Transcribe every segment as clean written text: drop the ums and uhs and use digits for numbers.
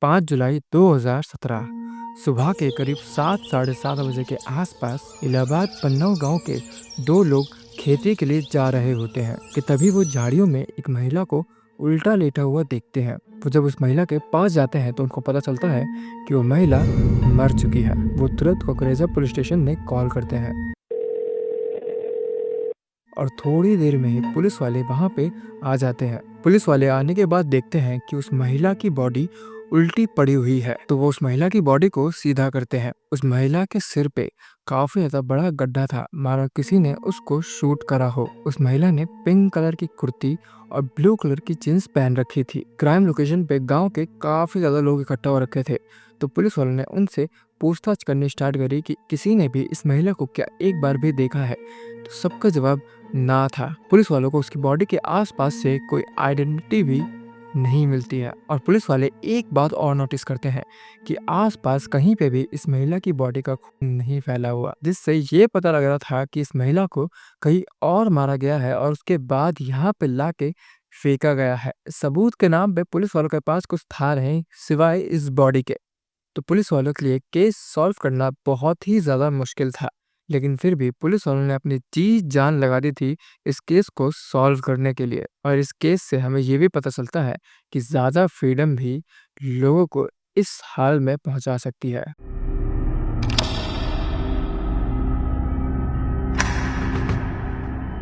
5 जुलाई 2017 सुबह के करीब 7 साढ़े 7 बजे के आसपास इलाहाबाद पन्नौ गांव के दो लोग खेती के लिए जा रहे होते हैं कि तभी वो झाड़ियों में एक महिला को उल्टा लेटा हुआ देखते हैं। वो जब उस महिला के पास जाते हैं तो उनको पता चलता है कि वो महिला मर चुकी है। वो तुरंत कोकरेजा पुलिस स्टेशन में कॉल करते हैं और थोड़ी देर में ही पुलिस वाले वहां पे आ जाते हैं। पुलिस वाले आने के बाद देखते हैं कि उस महिला की बॉडी उल्टी पड़ी हुई है, तो वो उस महिला की बॉडी को सीधा करते हैं। उस महिला के सिर पे काफी ज्यादा बड़ा गड्ढा था, मानो किसी ने उसको शूट करा हो। उस महिला ने पिंक कलर की कुर्ती और ब्लू कलर की जींस पहन रखी थी। क्राइम लोकेशन पे गांव के काफी ज्यादा लोग इकट्ठा हो रखे थे, तो पुलिस वालों ने उनसे पूछताछ करनी स्टार्ट करी कि किसी ने भी इस महिला को क्या एक बार भी देखा है। तो सबका जवाब ना था। पुलिस वालों को उसकी बॉडी के आसपास से कोई आइडेंटिटी भी नहीं मिलती है। और पुलिस वाले एक बात और नोटिस करते हैं कि आसपास कहीं पे भी इस महिला की बॉडी का खून नहीं फैला हुआ, जिससे ये पता लग रहा था कि इस महिला को कहीं और मारा गया है और उसके बाद यहाँ पे लाके फेंका गया है। सबूत के नाम पे पुलिस वालों के पास कुछ था नहीं सिवाय इस बॉडी के। तो पुलिस वालों के लिए केस सॉल्व करना बहुत ही ज़्यादा मुश्किल था, लेकिन फिर भी पुलिस वालों ने अपनी जी जान लगा दी थी इस केस को सॉल्व करने के लिए। और इस केस से हमें ये भी पता चलता है कि ज़्यादा फ्रीडम भी लोगों को इस हाल में पहुंचा सकती है।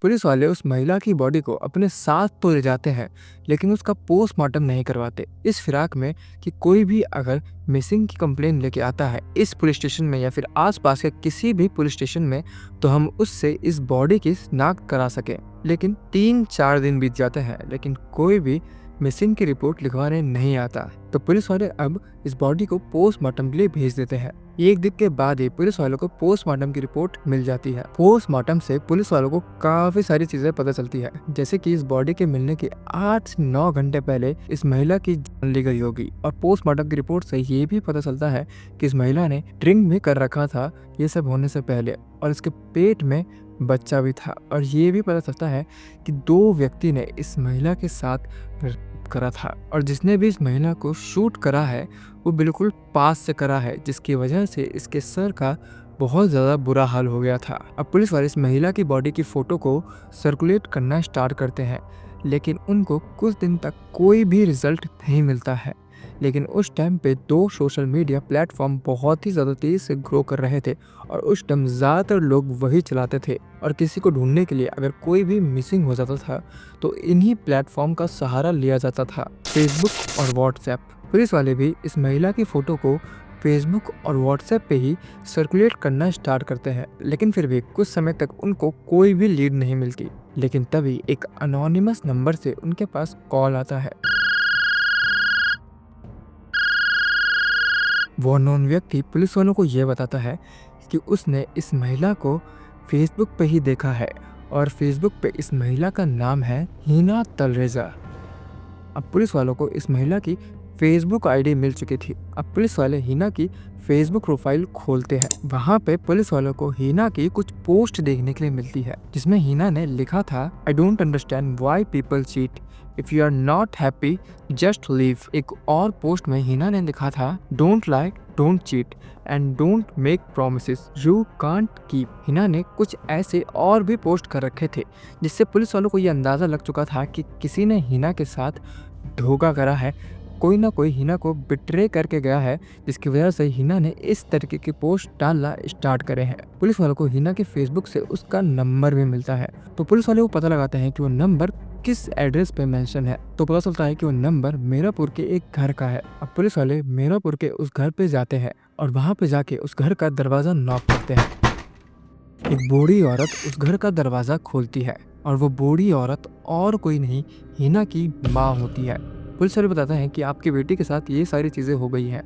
पुलिस वाले उस महिला की बॉडी को अपने साथ तो ले जाते हैं, लेकिन उसका पोस्टमार्टम नहीं करवाते, इस फिराक में कि कोई भी अगर मिसिंग की कंप्लेन लेके आता है इस पुलिस स्टेशन में या फिर आसपास के किसी भी पुलिस स्टेशन में, तो हम उससे इस बॉडी की शिनाख्त करा सकें। लेकिन 3-4 दिन बीत जाते हैं, लेकिन कोई भी मिसिंग की रिपोर्ट लिखवाने नहीं आता। तो पुलिस वाले अब इस बॉडी को पोस्टमार्टम के लिए भेज देते हैं। एक दिन के बाद ही पुलिस वालों को पोस्टमार्टम की रिपोर्ट मिल जाती है। पोस्टमार्टम से पुलिस वालों को काफी सारी चीजें पता चलती है, जैसे कि इस बॉडी के मिलने के 8-9 घंटे पहले इस महिला की जान ली गई होगी। और पोस्टमार्टम की रिपोर्ट से ये भी पता चलता है कि इस महिला ने ड्रिंक भी कर रखा था ये सब होने से पहले, और इसके पेट में बच्चा भी था। और ये भी पता चलता है कि 2 व्यक्ति ने इस महिला के साथ रेप करा था, और जिसने भी इस महिला को शूट करा है वो बिल्कुल पास से करा है, जिसकी वजह से इसके सर का बहुत ज़्यादा बुरा हाल हो गया था। अब पुलिस वाले इस महिला की बॉडी की फ़ोटो को सर्कुलेट करना स्टार्ट करते हैं, लेकिन उनको कुछ दिन तक कोई भी रिजल्ट नहीं मिलता है। लेकिन उस टाइम पे 2 सोशल मीडिया प्लेटफॉर्म बहुत ही ज़्यादा तेज़ी से ग्रो कर रहे थे, और उस टाइम ज़्यादातर लोग वही चलाते थे। और किसी को ढूंढने के लिए अगर कोई भी मिसिंग हो जाता था तो इन्हीं प्लेटफॉर्म का सहारा लिया जाता था, फेसबुक और व्हाट्सएप। पुलिस वाले भी इस महिला की फ़ोटो को फेसबुक और व्हाट्सएप पे ही सर्कुलेट करना स्टार्ट करते हैं, लेकिन फिर भी कुछ समय तक उनको कोई भी लीड नहीं मिलती। लेकिन तभी एक अनोनिमस नंबर से उनके पास कॉल आता है। वो अननोन व्यक्ति पुलिस वालों को यह बताता है कि उसने इस महिला को फेसबुक पे ही देखा है, और फेसबुक पे इस महिला का नाम है हिना तलरेजा। अब पुलिस वालों को इस महिला की फेसबुक आईडी मिल चुकी थी। अब पुलिस वाले हिना की फेसबुक प्रोफाइल खोलते हैं। वहाँ पे पुलिस वालों को हिना की कुछ पोस्ट देखने के लिए मिलती है, जिसमें हिना ने लिखा था, I don't understand why people cheat, if you are not happy just leave. एक और पोस्ट में हिना ने लिखा था, don't like, don't cheat and don't make promises you can't keep. Hina ने कुछ ऐसे और भी पोस्ट कर रखे थे, जिससे पुलिस वालों को ये अंदाज़ा लग चुका था कि किसी ने हिना के साथ धोखा करा है, कोई ना कोई हिना को बिट्रे करके गया है, जिसकी वजह से हिना ने इस तरीके की पोस्ट डालना स्टार्ट करे हैं। पुलिस वालों को हिना के फेसबुक से उसका नंबर भी मिलता है, तो पुलिस वाले वो पता लगाते हैं कि वो नंबर किस एड्रेस पे मेंशन है। तो पता चलता है कि वो नंबर मीरापुर के एक घर का है। अब पुलिस वाले मीरापुर के उस घर पे जाते हैं, और वहाँ पे जाके उस घर का दरवाजा नॉक करते हैं। एक बूढ़ी औरत उस घर का दरवाजा खोलती है, और वो बूढ़ी औरत और कोई नहीं, हिना की माँ होती है। पुलिस वाले बताते हैं कि आपकी बेटी के साथ ये सारी चीज़ें हो गई हैं,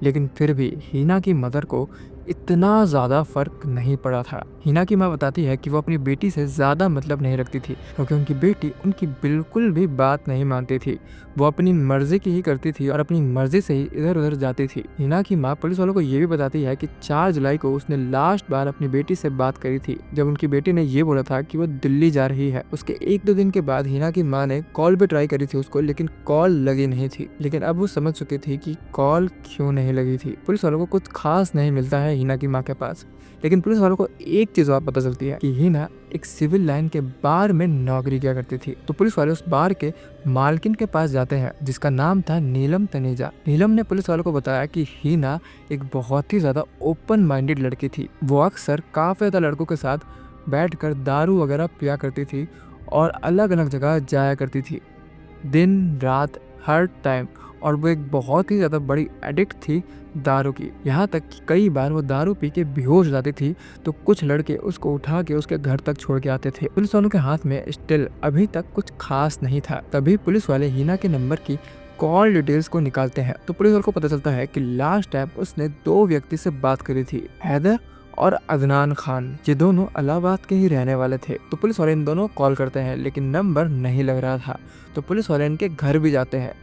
लेकिन फिर भी हिना की मदर को इतना ज़्यादा फर्क नहीं पड़ा था। हिना की माँ बताती है कि वो अपनी बेटी से ज़्यादा मतलब नहीं रखती थी, क्योंकि उनकी बेटी उनकी बिल्कुल भी बात नहीं मानती थी। वो अपनी मर्जी की ही करती थी और अपनी मर्जी से ही इधर उधर जाती थी। हिना की माँ पुलिस वालों को ये भी बताती है कि 4 जुलाई को उसने लास्ट बार अपनी बेटी से बात करी थी, जब उनकी बेटी ने ये बोला था कि वो दिल्ली जा रही है। उसके 1-2 दिन के बाद हिना की माँ ने कॉल पे ट्राई करी थी उसको, लेकिन कॉल लगी नहीं थी। लेकिन अब वो समझ चुकी थी कि कॉल क्यों नहीं लगी थी। पुलिस वालों को कुछ खास नहीं मिलता है हिना की माँ के पास, लेकिन पुलिस वालों को एक चीज और पता चलती है कि हिना एक सिविल लाइन के बार में नौकरी किया करती थी। तो पुलिस वाले उस बार के मालकिन के पास जाते हैं, जिसका नाम था नीलम तनेजा। नीलम ने पुलिस वालों को बताया कि हिना एक बहुत ही ज्यादा ओपन माइंडेड लड़की थी। वो अक्सर काफी ज्यादा लड़कों के साथ बैठकर दारू वगैरह पिया करती थी और अलग अलग जगह जाया करती थी, दिन रात हर टाइम। और वो एक बहुत ही ज़्यादा बड़ी एडिक्ट थी दारू की, यहाँ तक कि कई बार वो दारू पी के बेहोश हो जाती थी तो कुछ लड़के उसको उठा के उसके घर तक छोड़ के आते थे। पुलिस वालों के हाथ में स्टिल अभी तक कुछ खास नहीं था। तभी पुलिस वाले हिना के नंबर की कॉल डिटेल्स को निकालते हैं, तो पुलिस वालों को पता चलता है कि लास्ट टाइम उसने 2 व्यक्ति से बात करी थी, हैदर और अदनान खान। ये दोनों इलाहाबाद के ही रहने वाले थे। तो पुलिस वाले इन दोनों कॉल करते हैं, लेकिन नंबर नहीं लग रहा था। तो पुलिस वाले इनके घर भी जाते हैं,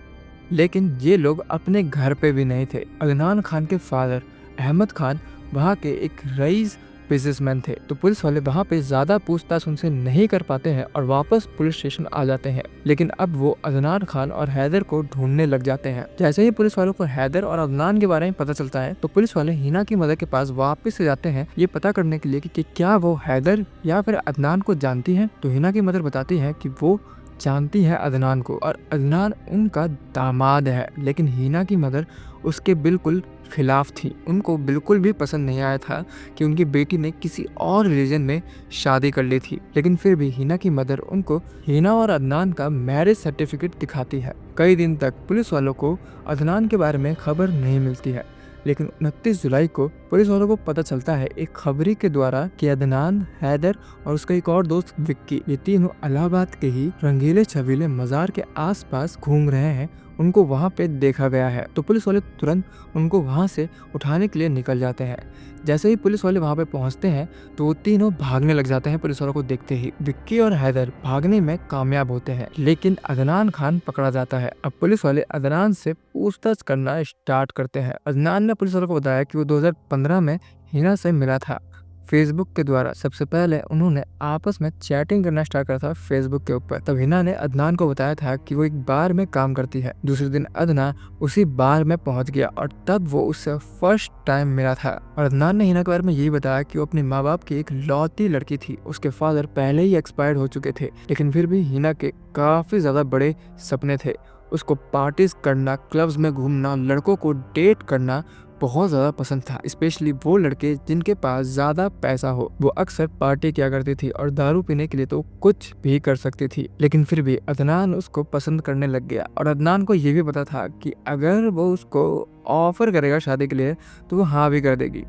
लेकिन ये लोग अपने घर पे भी नहीं थे। अदनान खान के फादर अहमद खान वहाँ के एक रईस बिजनेसमैन थे। तो पुलिस वाले वहाँ पे ज़्यादा पूछताछ उनसे नहीं कर पाते हैं और वापस पुलिस स्टेशन आ जाते हैं। लेकिन अब वो अदनान खान और हैदर को ढूंढने लग जाते हैं। जैसे ही पुलिस वालों को हैदर और अदनान के बारे में पता चलता है, तो पुलिस वाले हिना की मदर के पास वापस से जाते हैं, ये पता करने के लिए कि क्या वो हैदर या फिर अदनान को जानती है। तो हिना की मदर बताती है कि वो जानती है अदनान को और अदनान उनका दामाद है। लेकिन हिना की मदर उसके बिल्कुल खिलाफ थी। उनको बिल्कुल भी पसंद नहीं आया था कि उनकी बेटी ने किसी और रिलीजन में शादी कर ली थी। लेकिन फिर भी हिना की मदर उनको हिना और अदनान का मैरिज सर्टिफिकेट दिखाती है। कई दिन तक पुलिस वालों को अदनान के बारे में खबर नहीं मिलती है, लेकिन 29 जुलाई को पुलिस वालों को पता चलता है एक खबरी के द्वारा कि अदनान, हैदर और उसका एक और दोस्त विक्की, ये तीनों इलाहाबाद के ही रंगीले छबीले मजार के आसपास घूम रहे हैं। उनको वहां पे देखा गया है। तो पुलिस वाले तुरंत उनको वहां से उठाने के लिए निकल जाते हैं। जैसे ही पुलिस वाले वहां पे पहुंचते हैं तो वो तीनों भागने लग जाते हैं। पुलिस वालों को देखते ही विक्की और हैदर भागने में कामयाब होते हैं, लेकिन अदनान खान पकड़ा जाता है। अब पुलिस वाले अदनान से पूछताछ करना स्टार्ट करते हैं। अदनान ने पुलिस वालों को बताया कि वो 2015 में हिना से मिला था फेसबुक के द्वारा। सबसे पहले उन्होंने आपस में चैटिंग करना स्टार्ट करा था फेसबुक के ऊपर। तब हिना ने अदनान को बताया था कि वो एक बार में काम करती है। दूसरे दिन अदनान उसी बार में पहुंच गया और तब वो उससे फर्स्ट टाइम मिला था। और अदनान ने हिना के बारे में यही बताया कि वो अपने माँ बाप की एक लौती लड़की थी। उसके फादर पहले ही एक्सपायर्ड हो चुके थे, लेकिन फिर भी हिना के काफी ज्यादा बड़े सपने थे। उसको पार्टीज करना, क्लब्स में घूमना, लड़कों को डेट करना बहुत ज़्यादा पसंद था, स्पेशली वो लड़के जिनके पास ज़्यादा पैसा हो। वो अक्सर पार्टी किया करती थी और दारू पीने के लिए तो कुछ भी कर सकती थी। लेकिन फिर भी अदनान उसको पसंद करने लग गया और अदनान को ये भी पता था कि अगर वो उसको ऑफर करेगा शादी के लिए तो वो हाँ भी कर देगी।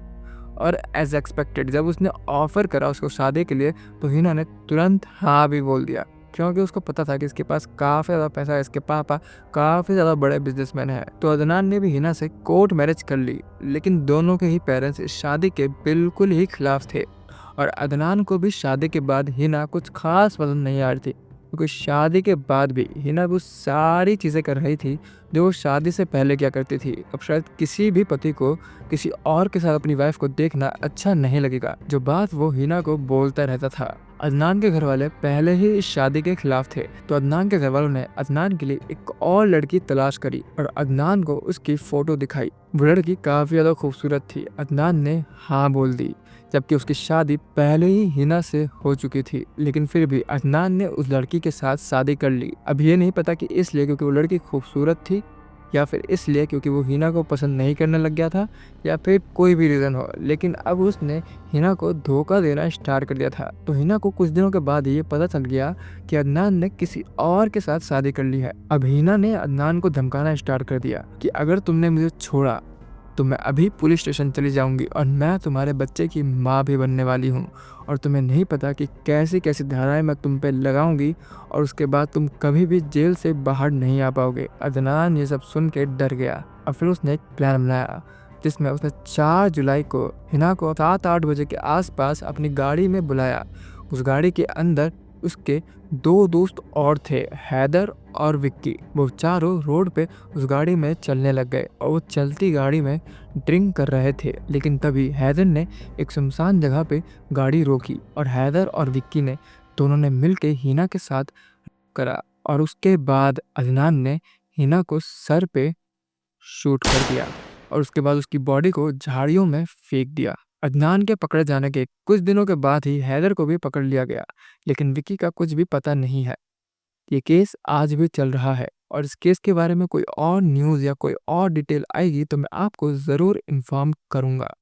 और एज एक्सपेक्टेड जब उसने ऑफर करा उसको शादी के लिए, तो हिना ने तुरंत हाँ भी बोल दिया, क्योंकि उसको पता था कि इसके पास काफ़ी ज़्यादा पैसा है, इसके पापा काफ़ी ज़्यादा बड़े बिजनेसमैन हैं। तो अदनान ने भी हिना से कोर्ट मैरिज कर ली, लेकिन दोनों के ही पेरेंट्स इस शादी के बिल्कुल ही खिलाफ थे। और अदनान को भी शादी के बाद हिना कुछ खास पसंद नहीं आ रही थी, क्योंकि शादी के बाद भी हिना वो सारी चीज़ें कर रही थी जो वो शादी से पहले क्या करती थी। अब शायद किसी भी पति को किसी और के साथ अपनी वाइफ को देखना अच्छा नहीं लगेगा, जो बात वो हिना को बोलता रहता था। अदनान के घर वाले पहले ही इस शादी के खिलाफ थे, तो अदनान के घर वालों ने अदनान के लिए एक और लड़की तलाश करी और अदनान को उसकी फोटो दिखाई। वो लड़की काफ़ी ज़्यादा खूबसूरत थी। अदनान ने हाँ बोल दी, जबकि उसकी शादी पहले ही हिना से हो चुकी थी। लेकिन फिर भी अदनान ने उस लड़की के साथ शादी कर ली। अब ये नहीं पता कि इसलिए क्योंकि वो लड़की खूबसूरत थी या फिर इसलिए क्योंकि वो हिना को पसंद नहीं करने लग गया था, या फिर कोई भी रीज़न हो। लेकिन अब उसने हिना को धोखा देना स्टार्ट कर दिया था। तो हिना को कुछ दिनों के बाद ये पता चल गया कि अदनान ने किसी और के साथ शादी कर ली है। अब हिना ने अदनान को धमकाना स्टार्ट कर दिया कि अगर तुमने मुझे छोड़ा तो मैं अभी पुलिस स्टेशन चली जाऊंगी और मैं तुम्हारे बच्चे की माँ भी बनने वाली हूँ, और तुम्हें नहीं पता कि कैसी कैसी धाराएं मैं तुम पे लगाऊंगी और उसके बाद तुम कभी भी जेल से बाहर नहीं आ पाओगे। अदनान ये सब सुन के डर गया और फिर उसने एक प्लान बनाया जिसमें उसने 4 जुलाई को हिना को 7-8 बजे के आसपास अपनी गाड़ी में बुलाया। उस गाड़ी के अंदर उसके 2 दोस्त और थे, हैदर और विक्की। वो चारों रोड पे उस गाड़ी में चलने लग गए और वो चलती गाड़ी में ड्रिंक कर रहे थे। लेकिन तभी हैदर ने एक सुनसान जगह पे गाड़ी रोकी और हैदर और विक्की ने दोनों ने मिलके हिना के साथ करा और उसके बाद अदनान ने हिना को सर पे शूट कर दिया और उसके बाद उसकी बॉडी को झाड़ियों में फेंक दिया। अदनान के पकड़े जाने के कुछ दिनों के बाद ही हैदर को भी पकड़ लिया गया, लेकिन विकी का कुछ भी पता नहीं है। ये केस आज भी चल रहा है और इस केस के बारे में कोई और न्यूज़ या कोई और डिटेल आएगी तो मैं आपको ज़रूर इन्फॉर्म करूँगा।